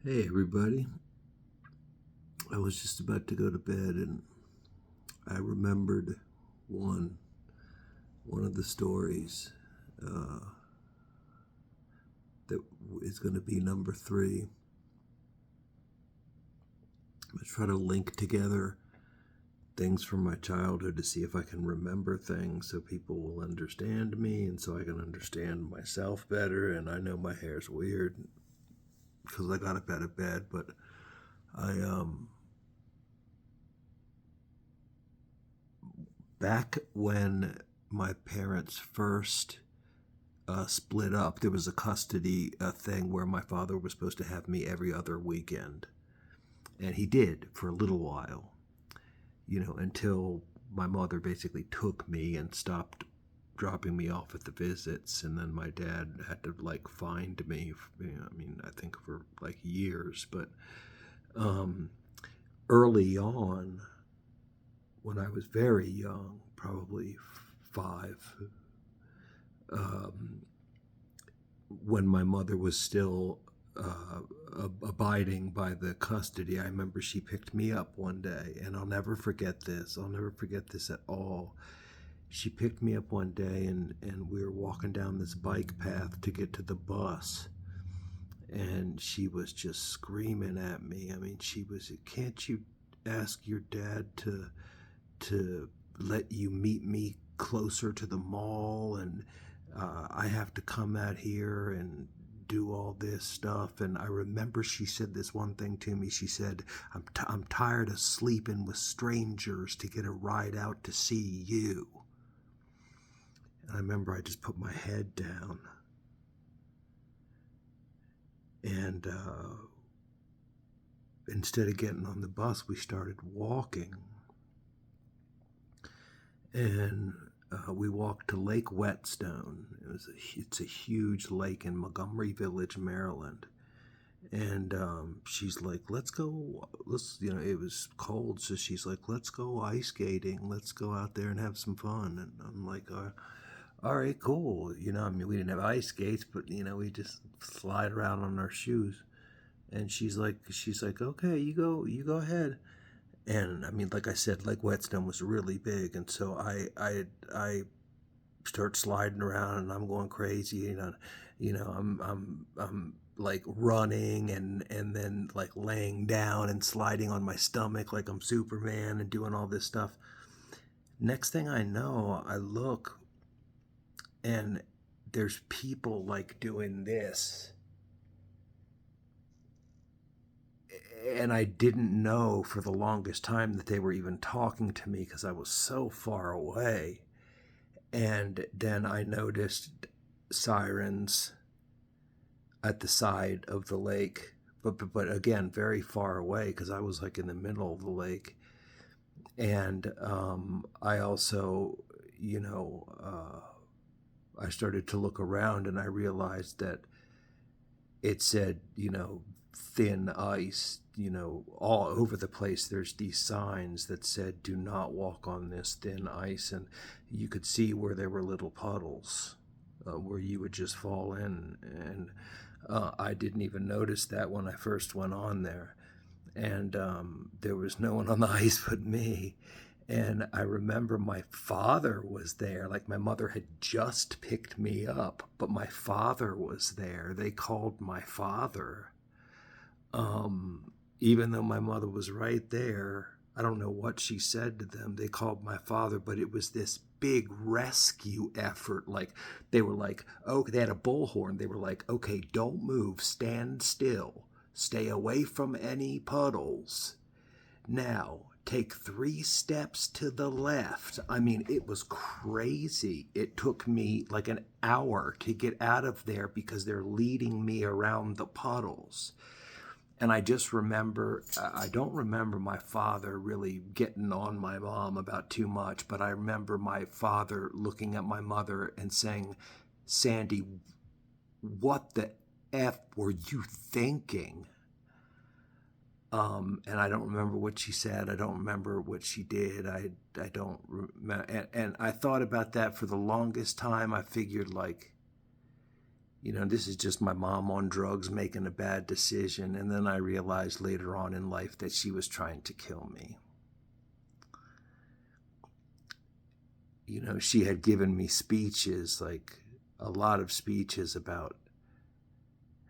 Hey everybody, I was just about to go to bed and I remembered one one of the stories uh, that is going to be number three. I'm going to try to link together things from my childhood to see if I can remember things so people will understand me and so I can understand myself better. And I know my hair's weird because I got up out of bed, but I back when my parents first split up, there was a custody thing where my father was supposed to have me every other weekend. And he did for a little while, until my mother basically took me and stopped dropping me off at the visits. And then my dad had to like find me, I think for like years. But um, early on, when I was very young, probably five, um, when my mother was still abiding by the custody, I remember she picked me up one day, and I'll never forget this. I'll never forget this at all. She picked me up one day, and we were walking down this bike path to get to the bus, and she was just screaming at me. I mean, she was, "Can't you ask your dad to let you meet me closer to the mall, and I have to come out here and do all this stuff." And I remember she said this one thing to me. She said, I'm tired of sleeping with strangers to get a ride out to see you." And I remember I just put my head down, and instead of getting on the bus, we started walking. And we walked to Lake Whetstone. It's a huge lake in Montgomery Village, Maryland. And she's like, "Let's go." It was cold, so she's like, "Let's go ice skating. Let's go out there and have some fun." And I'm like, "All right, cool." We didn't have ice skates, but we just slide around on our shoes. And she's like, "Okay, you go ahead." And like I said, Lake Whetstone was really big, and so I start sliding around, and I'm going crazy. I'm like running, and then like laying down and sliding on my stomach like I'm Superman and doing all this stuff. Next thing I know, I look, and there's people like doing this, and I didn't know for the longest time that they were even talking to me because I was so far away. And then I noticed sirens at the side of the lake, but again, very far away because I was like in the middle of the lake. And I also, you know, I started to look around, and I realized that it said, thin ice, all over the place. There's these signs that said, "Do not walk on this thin ice." And you could see where there were little puddles where you would just fall in. And I didn't even notice that when I first went on there. And there was no one on the ice but me. And I remember my father was there. Like, my mother had just picked me up, but my father was there. They called my father. Even though my mother was right there, I don't know what she said to them. They called my father, but it was this big rescue effort. Like, they were like, oh, they had a bullhorn. They were like, "Okay, don't move, stand still, stay away from any puddles. Now, take 3 steps to the left." I mean, it was crazy. It took me like an hour to get out of there because they're leading me around the puddles. And I just remember, I don't remember my father really getting on my mom about too much, but I remember my father looking at my mother and saying, "Sandy, what the F were you thinking?" And I don't remember what she said. I don't remember what she did. I don't remember. And I thought about that for the longest time. I figured, like, this is just my mom on drugs making a bad decision. And then I realized later on in life that she was trying to kill me. She had given me speeches, like a lot of speeches about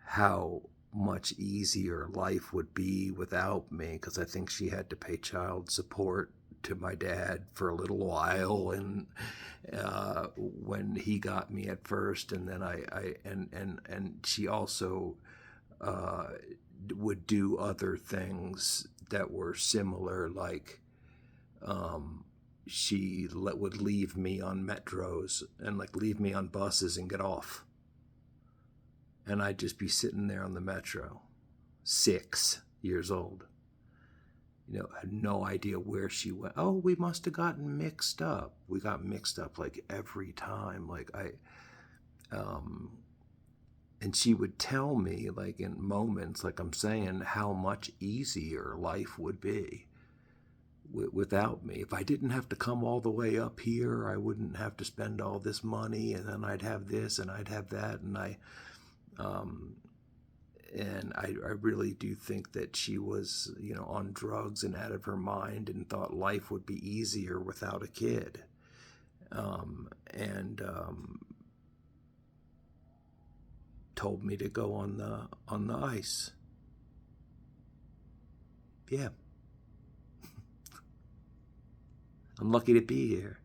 how much easier life would be without me, because I think she had to pay child support to my dad for a little while, and when he got me at first, and then and she also uh, would do other things that were similar, like she would leave me on metros and like leave me on buses and get off, and I'd just be sitting there on the metro, 6 years old. Had no idea where she went. Oh, we must have gotten mixed up. We got mixed up like every time. And she would tell me, like in moments, like I'm saying, how much easier life would be without me. If I didn't have to come all the way up here, I wouldn't have to spend all this money, and then I'd have this and I'd have that, um, and I really do think that she was, on drugs and out of her mind, and thought life would be easier without a kid. And told me to go on the ice. Yeah, I'm lucky to be here.